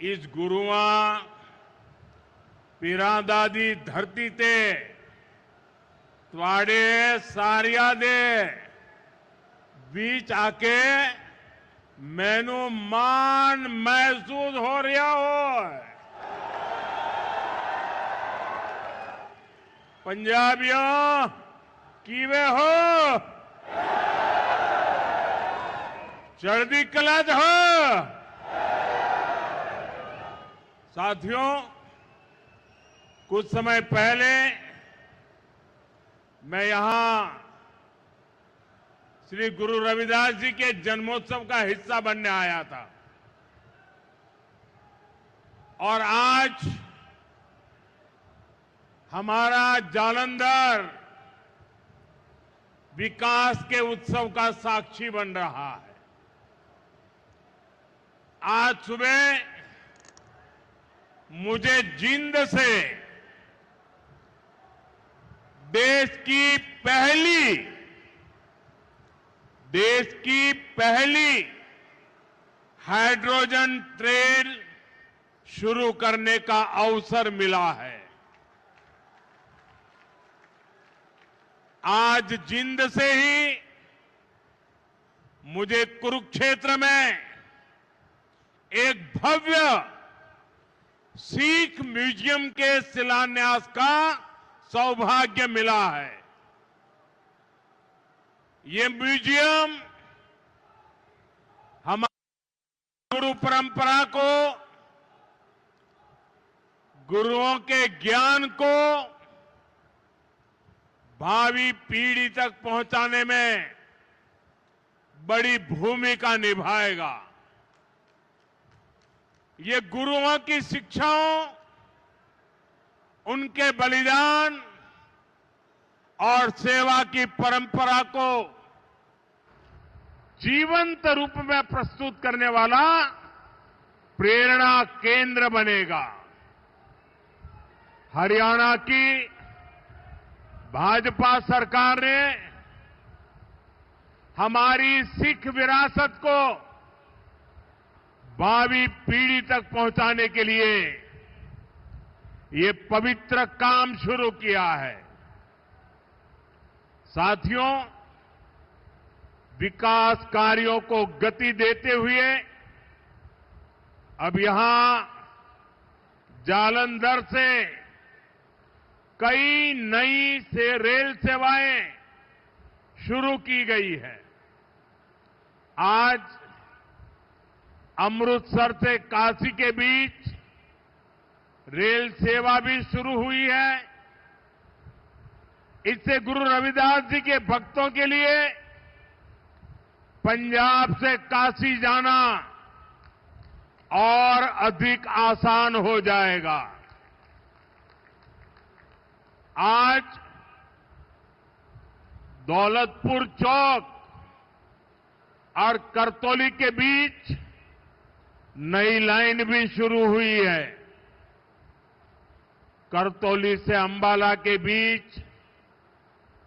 इस गुरुआ पीरां दी धरती ते तुहाडे सारिया दे बीच आके मैनू मान महसूस हो रहा हो। पंजाबियों किवे हो? चढ़दी कला च हो? साथियों, कुछ समय पहले मैं यहां श्री गुरु रविदास जी के जन्मोत्सव का हिस्सा बनने आया था और आज हमारा जालंधर विकास के उत्सव का साक्षी बन रहा है। आज सुबह मुझे जींद से देश की पहली हाइड्रोजन ट्रेन शुरू करने का अवसर मिला है। आज जींद से ही मुझे कुरुक्षेत्र में एक भव्य सिख म्यूजियम के शिलान्यास का सौभाग्य मिला है। ये म्यूजियम हमारी गुरु परंपरा को, गुरुओं के ज्ञान को भावी पीढ़ी तक पहुंचाने में बड़ी भूमिका निभाएगा। ये गुरुओं की शिक्षाओं, उनके बलिदान और सेवा की परंपरा को जीवंत रूप में प्रस्तुत करने वाला प्रेरणा केंद्र बनेगा। हरियाणा की भाजपा सरकार ने हमारी सिख विरासत को भावी पीढ़ी तक पहुंचाने के लिए ये पवित्र काम शुरू किया है। साथियों, विकास कार्यों को गति देते हुए अब यहां जालंधर से कई नई रेल सेवाएं शुरू की गई है। आज अमृतसर से काशी के बीच रेल सेवा भी शुरू हुई है। इससे गुरु रविदास जी के भक्तों के लिए पंजाब से काशी जाना और अधिक आसान हो जाएगा। आज दौलतपुर चौक और करतौली के बीच नई लाइन भी शुरू हुई है। करतौली से अंबाला के बीच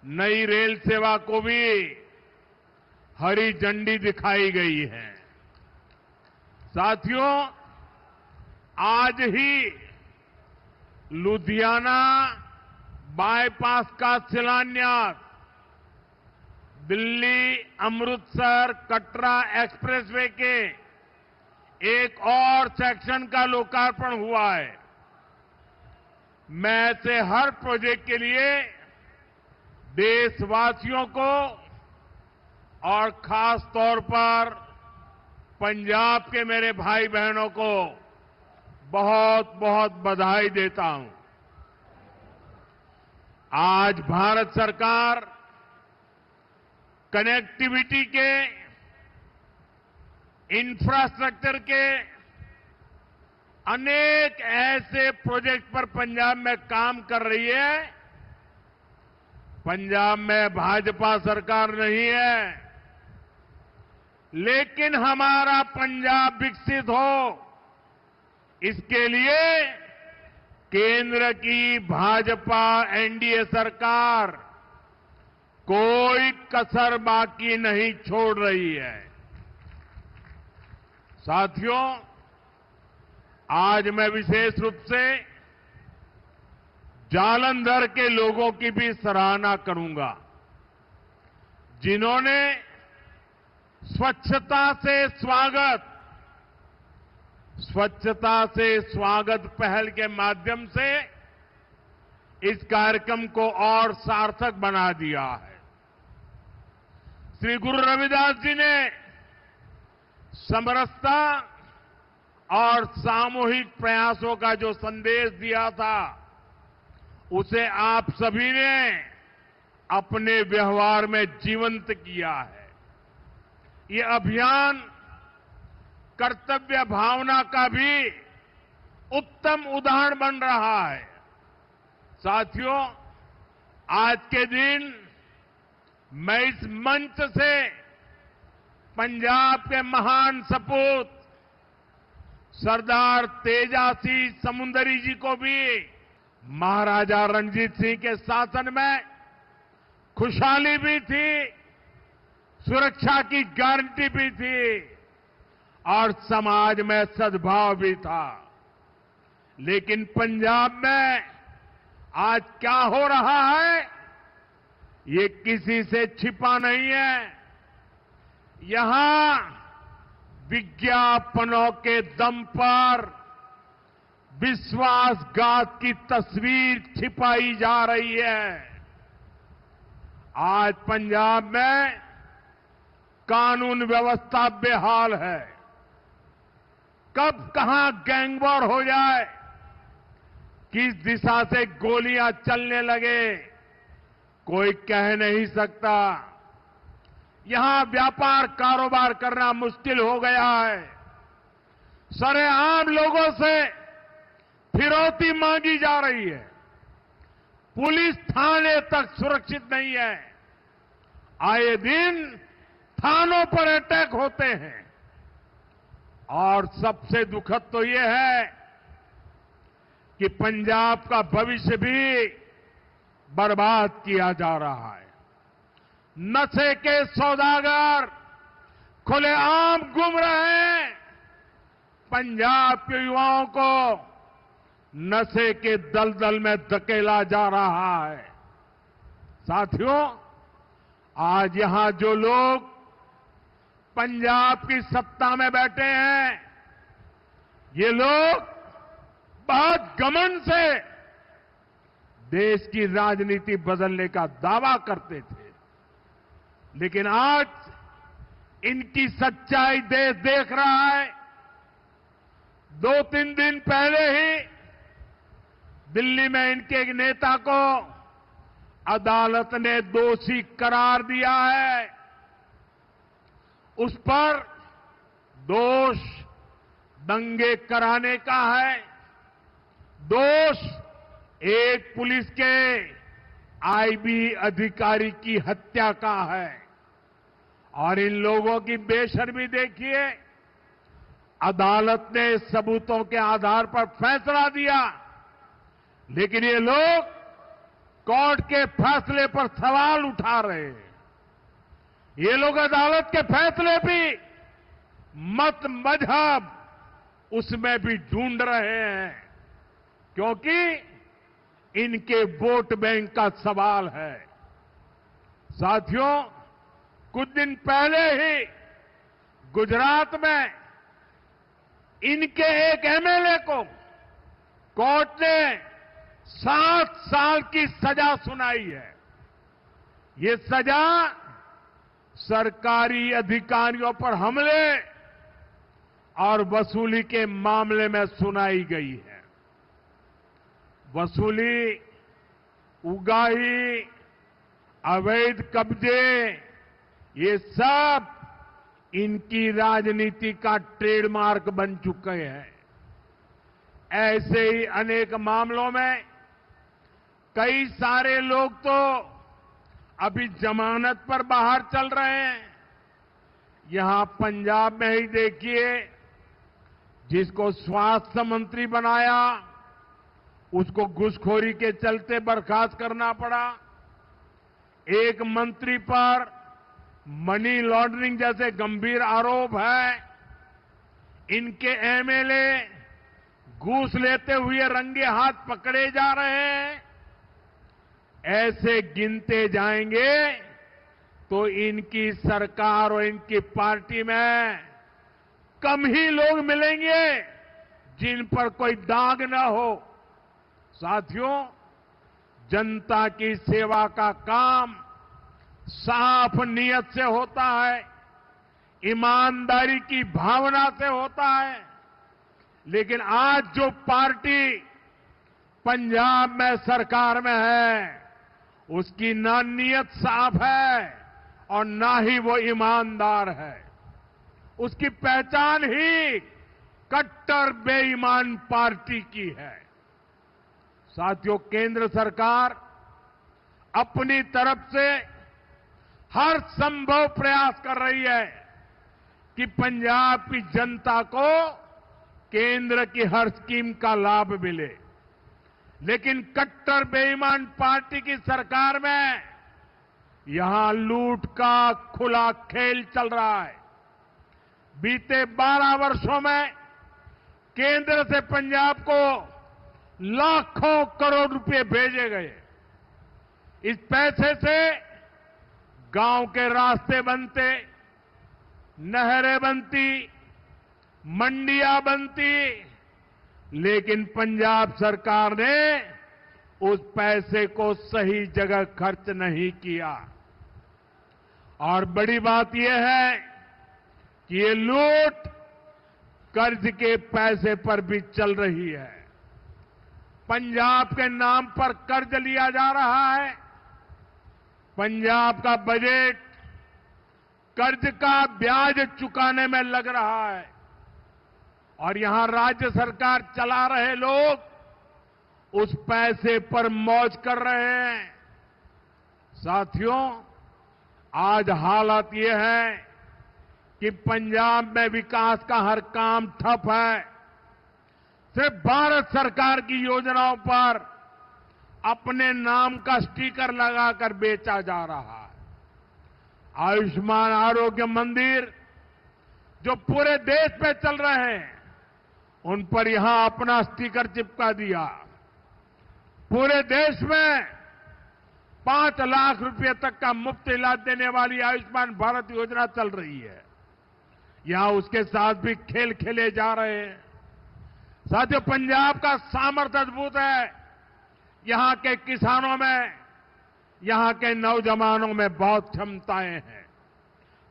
नई रेल सेवा को भी हरी झंडी दिखाई गई है। साथियों, आज ही लुधियाना बाईपास का शिलान्यास, दिल्ली अमृतसर कटरा एक्सप्रेसवे के एक और सेक्शन का लोकार्पण हुआ है। मैं ऐसे हर प्रोजेक्ट के लिए देशवासियों को और खास तौर पर पंजाब के मेरे भाई बहनों को बहुत बहुत बधाई देता हूं। आज भारत सरकार कनेक्टिविटी के, इंफ्रास्ट्रक्चर के अनेक ऐसे प्रोजेक्ट पर पंजाब में काम कर रही है। पंजाब में भाजपा सरकार नहीं है, लेकिन हमारा पंजाब विकसित हो, इसके लिए केंद्र की भाजपा एनडीए सरकार कोई कसर बाकी नहीं छोड़ रही है। साथियों, आज मैं विशेष रूप से जालंधर के लोगों की भी सराहना करूंगा, जिन्होंने स्वच्छता से स्वागत पहल के माध्यम से इस कार्यक्रम को और सार्थक बना दिया है। श्री गुरु रविदास जी ने समरसता और सामूहिक प्रयासों का जो संदेश दिया था, उसे आप सभी ने अपने व्यवहार में जीवंत किया है। ये अभियान कर्तव्य भावना का भी उत्तम उदाहरण बन रहा है। साथियों, आज के दिन मैं इस मंच से पंजाब के महान सपूत सरदार तेजा सिंह समुंदरी जी को भी महाराजा रणजीत सिंह के शासन में खुशहाली भी थी, सुरक्षा की गारंटी भी थी और समाज में सद्भाव भी था। लेकिन पंजाब में आज क्या हो रहा है, ये किसी से छिपा नहीं है। यहां विज्ञापनों के दम पर विश्वासघात की तस्वीर छिपाई जा रही है। आज पंजाब में कानून व्यवस्था बेहाल है। कब कहां गैंगवॉर हो जाए, किस दिशा से गोलियां चलने लगे, कोई कह नहीं सकता। यहां व्यापार कारोबार करना मुश्किल हो गया है। सरेआम लोगों से फिरौती मांगी जा रही है। पुलिस थाने तक सुरक्षित नहीं है। आए दिन थानों पर अटैक होते हैं। और सबसे दुखद तो ये है कि पंजाब का भविष्य भी बर्बाद किया जा रहा है। नशे के सौदागर खुलेआम घूम रहे हैं। पंजाब के युवाओं को नशे के दलदल में धकेला जा रहा है। साथियों, आज यहां जो लोग पंजाब की सत्ता में बैठे हैं, ये लोग बहुत घमंड से देश की राजनीति बदलने का दावा करते थे। लेकिन आज इनकी सच्चाई देश देख रहा है। 2-3 दिन पहले ही दिल्ली में इनके एक नेता को अदालत ने दोषी करार दिया है। उस पर दोष दंगे कराने का है। दोष एक पुलिस के आईबी अधिकारी की हत्या का है। और इन लोगों की बेशर्मी देखिए। अदालत ने सबूतों के आधार पर फैसला दिया, लेकिन ये लोग कोर्ट के फैसले पर सवाल उठा रहे हैं। ये लोग अदालत के फैसले भी मत मजहब उसमें भी ढूंढ रहे हैं, क्योंकि इनके वोट बैंक का सवाल है। साथियों, कुछ दिन पहले ही गुजरात में इनके एक एमएलए को कोर्ट ने 7 साल की सजा सुनाई है। ये सजा सरकारी अधिकारियों पर हमले और वसूली के मामले में सुनाई गई है। वसूली, उगाही, अवैध कब्जे, ये सब इनकी राजनीति का ट्रेडमार्क बन चुके हैं। ऐसे ही अनेक मामलों में कई सारे लोग तो अभी जमानत पर बाहर चल रहे हैं। यहां पंजाब में ही देखिए, जिसको स्वास्थ्य मंत्री बनाया उसको घूसखोरी के चलते बर्खास्त करना पड़ा। एक मंत्री पर मनी लॉन्ड्रिंग जैसे गंभीर आरोप है। इनके एमएलए घूस लेते हुए रंगे हाथ पकड़े जा रहे हैं, ऐसे गिनते जाएंगे तो इनकी सरकार और इनकी पार्टी में कम ही लोग मिलेंगे जिन पर कोई दाग न हो। साथियों, जनता की सेवा का काम साफ नीयत से होता है, ईमानदारी की भावना से होता है। लेकिन आज जो पार्टी पंजाब में सरकार में है, उसकी ना नीयत साफ है और ना ही वो ईमानदार है। उसकी पहचान ही कट्टर बेईमान पार्टी की है। साथियों, केंद्र सरकार अपनी तरफ से हर संभव प्रयास कर रही है कि पंजाब की जनता को केंद्र की हर स्कीम का लाभ मिले। लेकिन कट्टर बेईमान पार्टी की सरकार में यहां लूट का खुला खेल चल रहा है। बीते 12 वर्षों में केंद्र से पंजाब को लाखों करोड़ रुपए भेजे गए। इस पैसे से गांव के रास्ते बनते, नहरें बनती, मंडियां बनती, लेकिन पंजाब सरकार ने उस पैसे को सही जगह खर्च नहीं किया। और बड़ी बात यह है कि ये लूट कर्ज के पैसे पर भी चल रही है। पंजाब के नाम पर कर्ज लिया जा रहा है। पंजाब का बजट कर्ज का ब्याज चुकाने में लग रहा है और यहां राज्य सरकार चला रहे लोग उस पैसे पर मौज कर रहे हैं। साथियों, आज हालत यह है कि पंजाब में विकास का हर काम ठप है। सिर्फ भारत सरकार की योजनाओं पर अपने नाम का स्टिकर लगाकर बेचा जा रहा है। आयुष्मान आरोग्य मंदिर जो पूरे देश में चल रहे हैं, उन पर यहां अपना स्टिकर चिपका दिया। पूरे देश में 5 लाख रुपए तक का मुफ्त इलाज देने वाली आयुष्मान भारत योजना चल रही है। यहां उसके साथ भी खेल खेले जा रहे हैं। साथियों, पंजाब का सामर्थ्य अद्भुत है। यहां के किसानों में, यहां के नौजवानों में बहुत क्षमताएं हैं।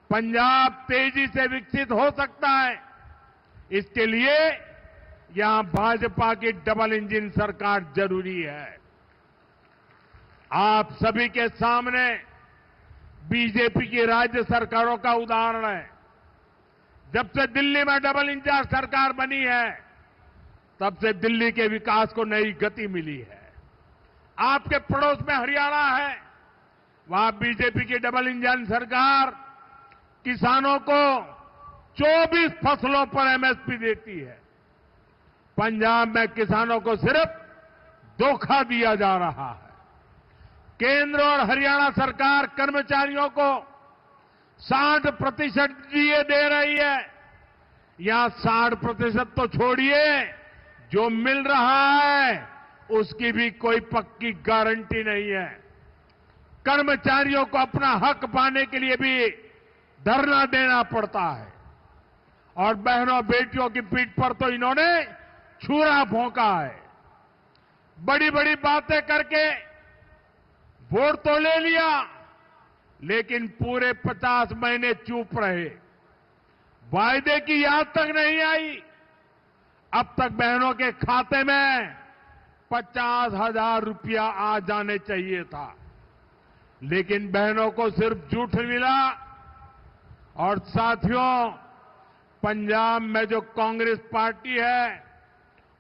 पंजाब तेजी से विकसित हो सकता है। इसके लिए यहां भाजपा की डबल इंजन सरकार जरूरी है। आप सभी के सामने बीजेपी की राज्य सरकारों का उदाहरण है। जब से दिल्ली में डबल इंजन सरकार बनी है, तब से दिल्ली के विकास को नई गति मिली है। आपके पड़ोस में हरियाणा है, वहां बीजेपी की डबल इंजन सरकार किसानों को 24 फसलों पर एमएसपी देती है। पंजाब में किसानों को सिर्फ धोखा दिया जा रहा है। केंद्र और हरियाणा सरकार कर्मचारियों को 60% डीए दे रही है। यहां 60% तो छोड़िए, जो मिल रहा है उसकी भी कोई पक्की गारंटी नहीं है। कर्मचारियों को अपना हक पाने के लिए भी धरना देना पड़ता है। और बहनों बेटियों की पीठ पर तो इन्होंने छुरा भोंका है। बड़ी बड़ी बातें करके वोट तो ले लिया, लेकिन पूरे 50 महीने चुप रहे। वायदे की याद तक नहीं आई। अब तक बहनों के खाते में 50,000 रुपया आ जाने चाहिए था, लेकिन बहनों को सिर्फ झूठ मिला। और साथियों, पंजाब में जो कांग्रेस पार्टी है,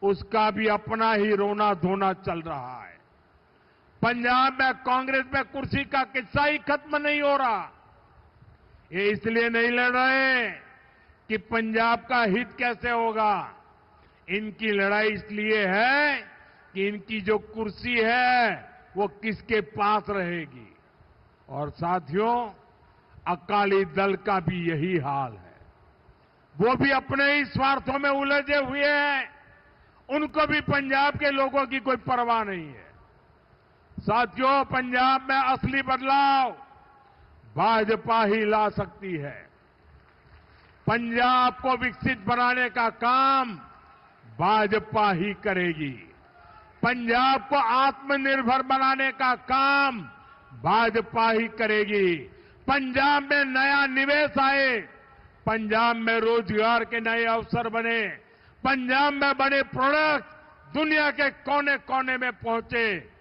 उसका भी अपना ही रोना धोना चल रहा है। पंजाब में कांग्रेस में कुर्सी का किस्सा ही खत्म नहीं हो रहा। ये इसलिए नहीं लड़ रहे कि पंजाब का हित कैसे होगा। इनकी लड़ाई इसलिए है कि इनकी जो कुर्सी है वो किसके पास रहेगी। और साथियों, अकाली दल का भी यही हाल है। वो भी अपने ही स्वार्थों में उलझे हुए हैं। उनको भी पंजाब के लोगों की कोई परवाह नहीं है। साथियों, पंजाब में असली बदलाव भाजपा ही ला सकती है। पंजाब को विकसित बनाने का काम भाजपा ही करेगी। पंजाब को आत्मनिर्भर बनाने का काम भाजपा ही करेगी। पंजाब में नया निवेश आए, पंजाब में रोजगार के नए अवसर बने, पंजाब में बने प्रोडक्ट दुनिया के कोने कोने में पहुंचे,